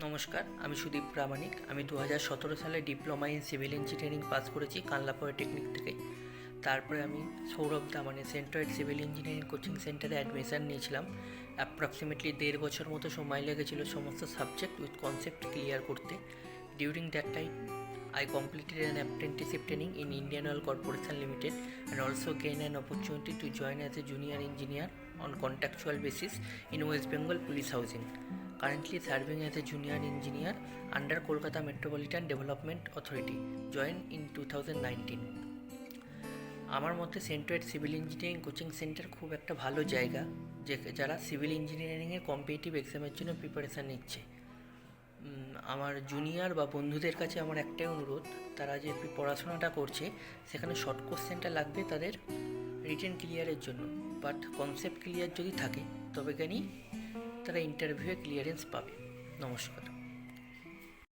নমস্কার, আমি সুদীপ প্রামাণিক। আমি 2017 সালে diploma in civil engineering pass করেছি কানলা পলিটেকনিক থেকে। তারপরে আমি সৌরভ দা সেন্ট্রয়েড সিভিল ইঞ্জিনিয়ারিং কোচিং সেন্টারে অ্যাডমিশান নিয়েছিলাম। অ্যাপ্রক্সিমেটলি 1.5 বছর মতো সময় লেগেছিল সমস্ত সাবজেক্ট উইথ কনসেপ্ট ক্লিয়ার করতে। During that time I completed an apprenticeship training in Indian Oil Corporation Limited and also gained an opportunity to join as a junior engineer on contractual basis in West Bengal Police Housing. Currently serving as a junior engineer under Kolkata Metropolitan Development Authority. Joined in 2019. আমার মতে centroid civil engineering coaching centre খুব একটা ভালো জায়গা যারা civil ইঞ্জিনিয়ারিংয়ের competitive এক্সামের জন্য প্রিপারেশান নিচ্ছে। আমার জুনিয়র বা বন্ধুদের কাছে আমার একটাই অনুরোধ, তারা যে পড়াশোনাটা করছে সেখানে শর্ট কোশ্চেনটা লাগবে তাদের রিটেন ক্লিয়ারের জন্য, বাট কনসেপ্ট ক্লিয়ার যদি থাকে তবে তারা ইন্টারভিউয়ে ক্লিয়ারেন্স পাবে। নমস্কার।